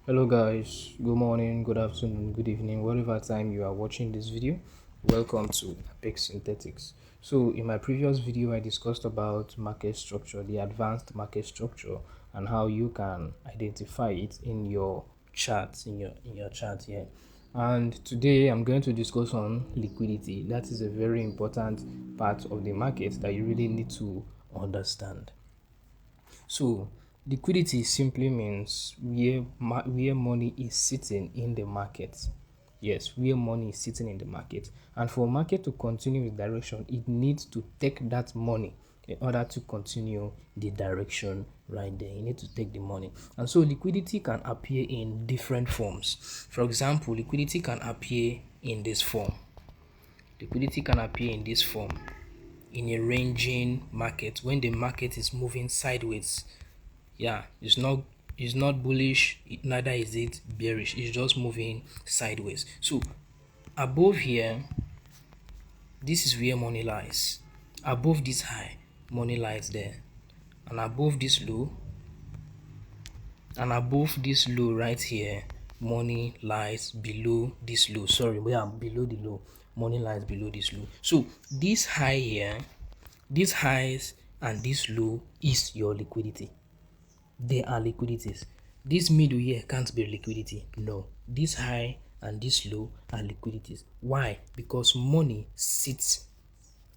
Hello guys, good morning, good afternoon, good evening, whatever time you are watching this video. Welcome to Apex Synthetics. So in my previous video I discussed about market structure, the advanced market structure, and how you can identify it in your chart, in your chart here. And today I'm going to discuss on liquidity. That is a very important part of the market that you really need to understand. So liquidity simply means where money is sitting in the market. Yes, where money is sitting in the market. And for market to continue with direction, it needs to take that money in order to continue the direction right there. You need to take the money. And so liquidity can appear in different forms. For example, liquidity can appear in this form. Liquidity can appear in this form in a ranging market when the market is moving sideways. Yeah, it's not bullish, neither is it bearish, it's just moving sideways. So above here, this is where money lies. Above this high, money lies there, and above this low, right here, money lies below this low. Sorry, we are below the low. Money lies below this low. So this high here, these highs and this low is your liquidity. They are liquidities. This middle here can't be liquidity. No. This high and this low are liquidities. Why? Because money sits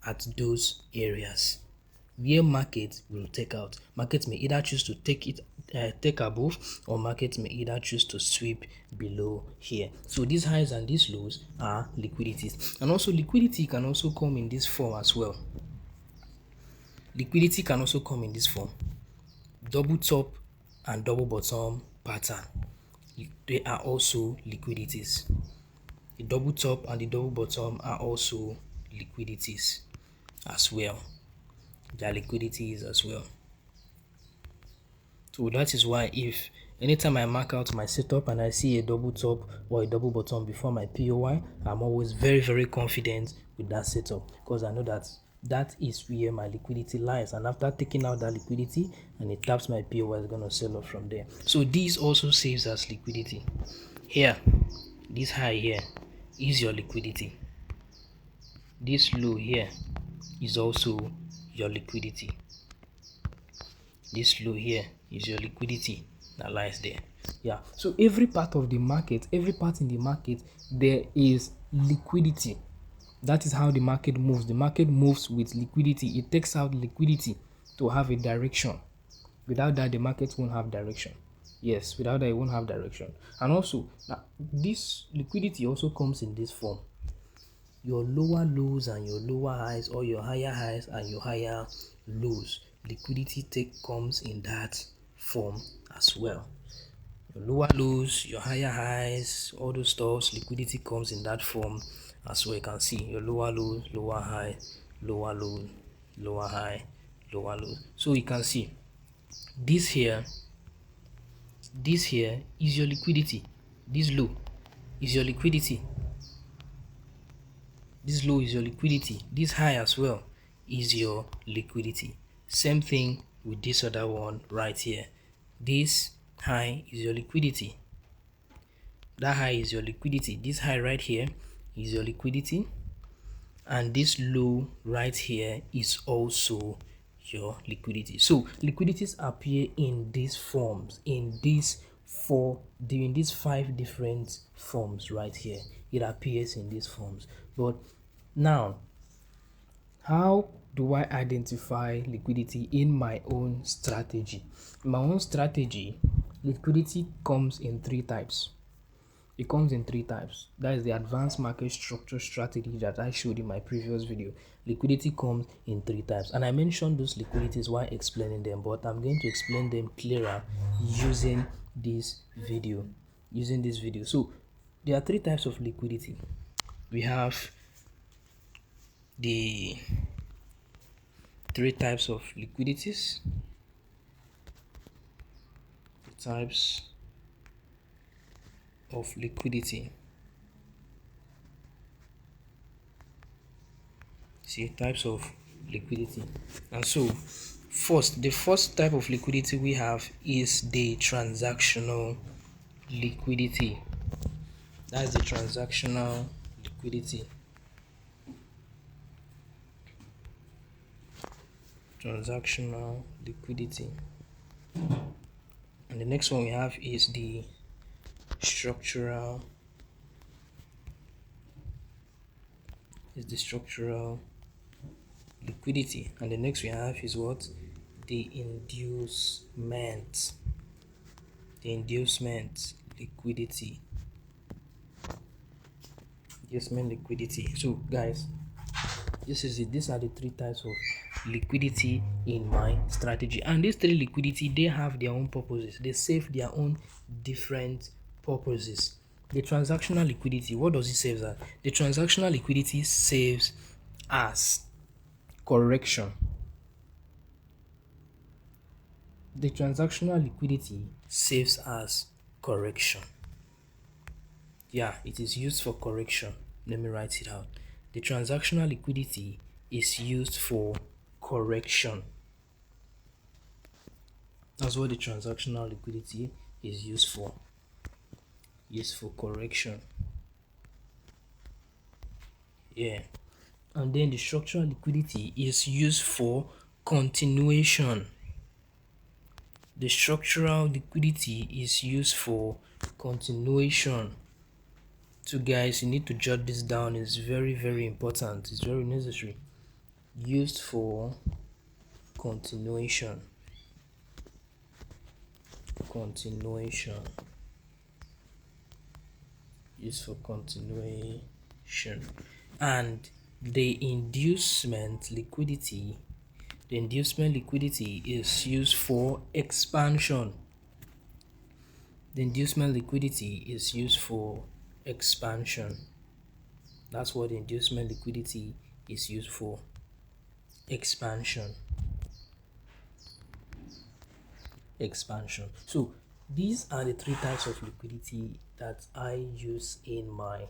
at those areas where market will take out. Market may either choose to take above, or market may either choose to sweep below here. So these highs and these lows are liquidities. And also liquidity can also come in this form as well. Liquidity can also come in this form. Double top and double bottom pattern, they are also liquidities. The double top and the double bottom are also liquidities as well. They are liquidities as well. So that is why if anytime I mark out my setup and I see a double top or a double bottom before my POI, I'm always very confident with that setup, because I know that that is where my liquidity lies, and after taking out that liquidity and it taps my POI, is going to sell off from there. So this also saves as liquidity. Here, this high here is your liquidity. This low here is also your liquidity. This low here is your liquidity that lies there. Yeah, so every part of the market, every part in the market, there is liquidity. That is how the market moves. The market moves with liquidity. It takes out liquidity to have a direction. Without that, the market won't have direction. Yes, without that, it won't have direction. And also, this liquidity also comes in this form. Your lower lows and your lower highs, or your higher highs and your higher lows, liquidity comes in that form as well. Your lower lows, your higher highs, all those stuffs, liquidity comes in that form as well. You can see your lower lows, lower high, lower low, lower high, lower low. So you can see this here is your liquidity. This low is your liquidity. This low is your liquidity. This high as well is your liquidity. Same thing with this other one right here. This high is your liquidity. That high is your liquidity. This high right here is your liquidity. And this low right here is also your liquidity. So liquidities appear in these forms, in these 5 different forms right here. It appears in these forms. But now, how do I identify liquidity in my own strategy? In my own strategy, liquidity comes in 3 types. It comes in 3 types. That is the advanced market structure strategy that I showed in my previous video. Liquidity comes in 3 types. And I mentioned those liquidities while explaining them, but I'm going to explain them clearer using this video. So there are 3 types of liquidity. We have the 3 types of liquidities. The types of liquidity. See, types of liquidity. And so the first type of liquidity we have is the transactional liquidity. That's the transactional liquidity. Transactional liquidity. And the next one we have is the structural structural liquidity. And the next we have is what? The inducement. The inducement liquidity. Inducement liquidity. So guys, these are the three types of liquidity in my strategy, and these three liquidity, they have their own purposes. They serve their own different purposes. The transactional liquidity, what does it serve as? The transactional liquidity serves as correction. The transactional liquidity serves as correction. Yeah, it is used for correction. Let me write it out. The transactional liquidity is used for correction. That's what the transactional liquidity is used for. Used for correction. Yeah. And then the structural liquidity is used for continuation. The structural liquidity is used for continuation. So guys, you need to jot this down. It's very, very important. It's very necessary. Used for continuation. Continuation. Used for continuation. And the inducement liquidity. The inducement liquidity is used for expansion. The inducement liquidity is used for expansion. That's what the inducement liquidity is used for. Expansion. Expansion. So these are the three types of liquidity that I use in my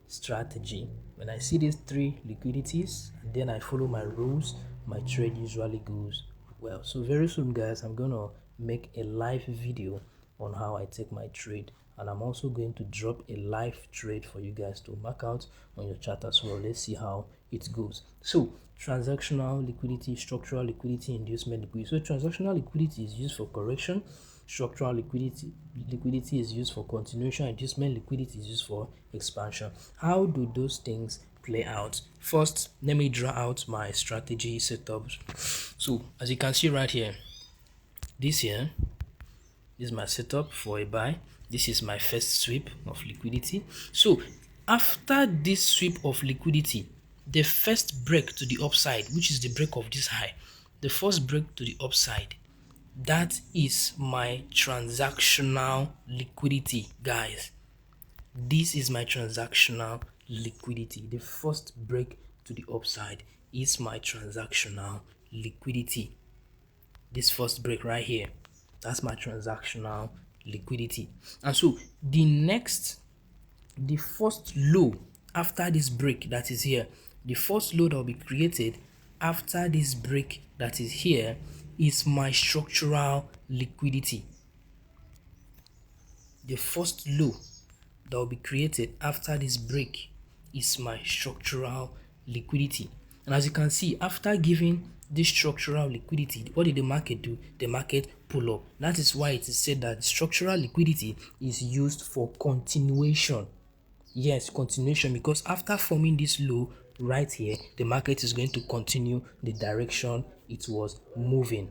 strategy. When I see these three liquidities and then I follow my rules, my trade usually goes well. So very soon guys, I'm gonna make a live video on how I take my trade, and I'm also going to drop a live trade for you guys to mark out on your chart as well. Let's see how it goes. So transactional liquidity, structural liquidity, inducement liquidity. So transactional liquidity is used for correction, structural liquidity is used for continuation, inducement liquidity is used for expansion. How do those things play out? First, let me draw out my strategy setups. So as you can see right here, this is my setup for a buy. This is my first sweep of liquidity. So after this sweep of liquidity, the first break to the upside, which is the break of this high, the first break to the upside, that is my transactional liquidity, guys. This is my transactional liquidity. The first break to the upside is my transactional liquidity. This first break right here, that's my transactional liquidity. And so the first low after this break that is here, the first low that will be created after this break that is here is my structural liquidity. The first low that will be created after this break is my structural liquidity. And as you can see, after giving this structural liquidity, what did the market do? The market pull up. That is why it is said that structural liquidity is used for continuation. Yes, continuation, because after forming this low right here, the market is going to continue the direction it was moving.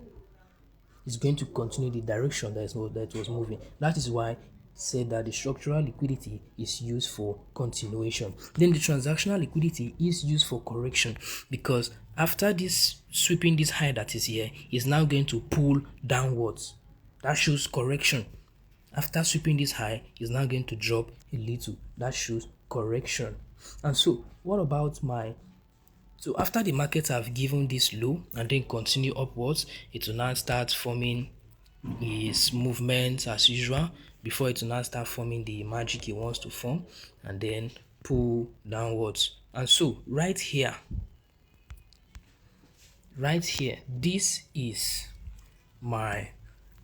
It's going to continue the direction that it was moving. That is why said that the structural liquidity is used for continuation. Then the transactional liquidity is used for correction, because after this sweeping this high that is here is now going to pull downwards. That shows correction. After sweeping this high is now going to drop a little. That shows correction. And so what about so after the markets have given this low and then continue upwards, it will now start forming its movement as usual before it will now start forming the magic it wants to form and then pull downwards. And so right here, this is my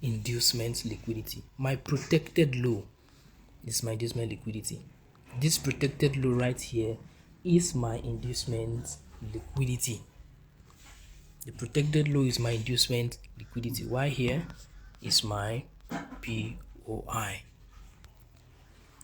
inducement liquidity, my protected low. This is my inducement liquidity. This protected low right here is my inducement liquidity. The protected low is my inducement liquidity. Why here is my POI.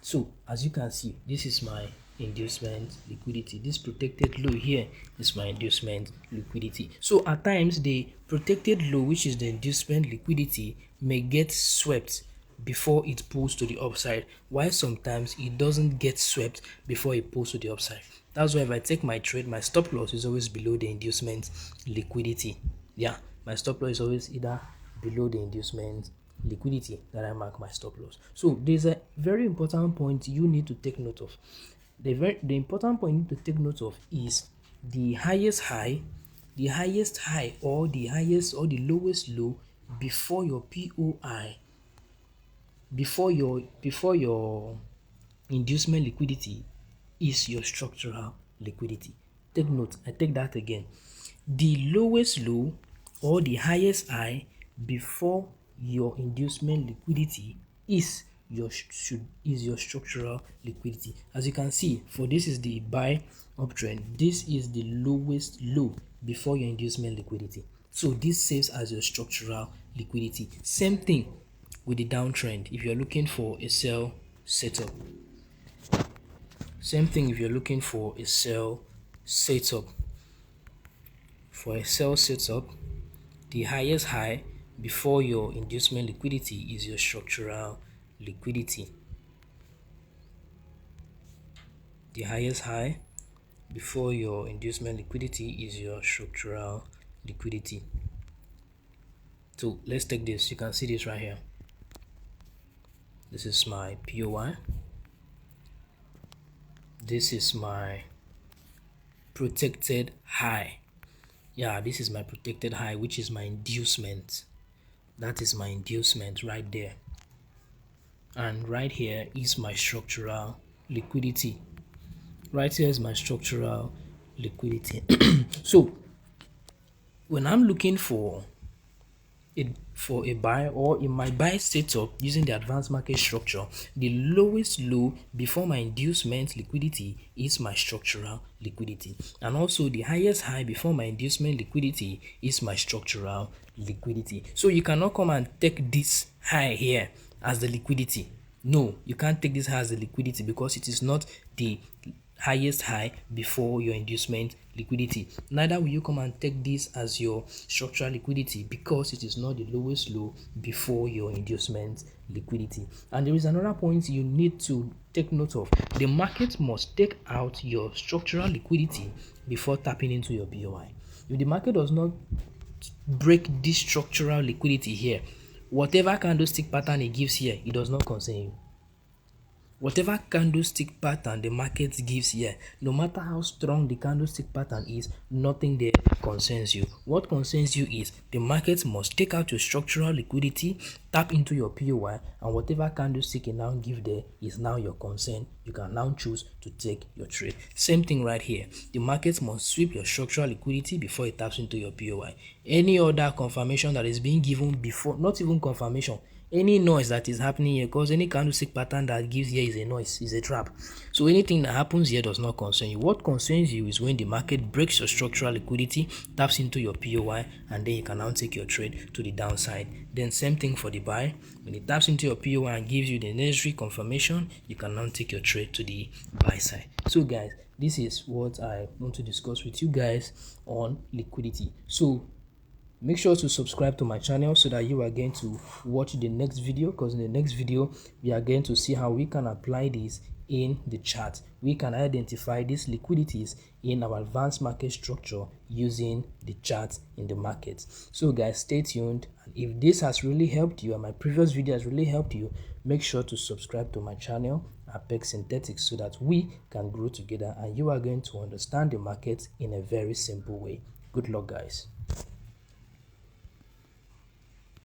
So as you can see, this is my inducement liquidity. This protected low here is my inducement liquidity. So at times the protected low, which is the inducement liquidity, may get swept before it pulls to the upside, while sometimes it doesn't get swept before it pulls to the upside. That's why if I take my trade, my stop loss is always below the inducement liquidity. Yeah, my stop loss is always either below the inducement liquidity that I mark my stop loss. So there's a very important point you need to take note of. The important point you need to take note of is the highest high or the highest or the lowest low before your POI, before your inducement liquidity is your structural liquidity. Take note, I take that again. The lowest low or the highest high before your inducement liquidity is your structural liquidity. As you can see, for this is the buy uptrend, this is the lowest low before your inducement liquidity. So this serves as your structural liquidity. Same thing with the downtrend. If you're looking for a sell setup, same thing if you're looking for a sell setup. For a sell setup, the highest high before your inducement liquidity is your structural liquidity. The highest high before your inducement liquidity is your structural liquidity. So let's take this. You can see this right here. This is my POI. This is my protected high. Yeah, this is my protected high, which is my inducement. That is my inducement right there. And right here is my structural liquidity. Right here is my structural liquidity. So when I'm looking for a buy, or in my buy setup using the advanced market structure, the lowest low before my inducement liquidity is my structural liquidity, and also the highest high before my inducement liquidity is my structural liquidity. So you cannot come and take this high here as the liquidity. No, you can't take this high as the liquidity because it is not the highest high before your inducement liquidity. Neither will you come and take this as your structural liquidity because it is not the lowest low before your inducement liquidity. And there is another point you need to take note of. The market must take out your structural liquidity before tapping into your POI. If the market does not break this structural liquidity here, whatever candlestick pattern it gives here, it does not concern you. Whatever candlestick pattern the market gives here, no matter how strong the candlestick pattern is, nothing there concerns you. What concerns you is the market must take out your structural liquidity, tap into your POI, and whatever candlestick you now give there is now your concern. You can now choose to take your trade. Same thing right here. The market must sweep your structural liquidity before it taps into your POI. Any other confirmation that is being given before, not even confirmation, any noise that is happening here, because any candlestick pattern that gives here is a noise, is a trap. So anything that happens here does not concern you. What concerns you is when the market breaks your structural liquidity, taps into your POI, and then you can now take your trade to the downside. Then same thing for the buy. When it taps into your POI and gives you the necessary confirmation, you can now take your trade to the buy side. So guys, this is what I want to discuss with you guys on liquidity. So make sure to subscribe to my channel so that you are going to watch the next video, because in the next video we are going to see how we can apply this in the chart. We can identify these liquidities in our advanced market structure using the chart in the market. So guys, stay tuned, and if this has really helped you and my previous video has really helped you, make sure to subscribe to my channel Apex Synthetics so that we can grow together and you are going to understand the market in a very simple way. Good luck guys.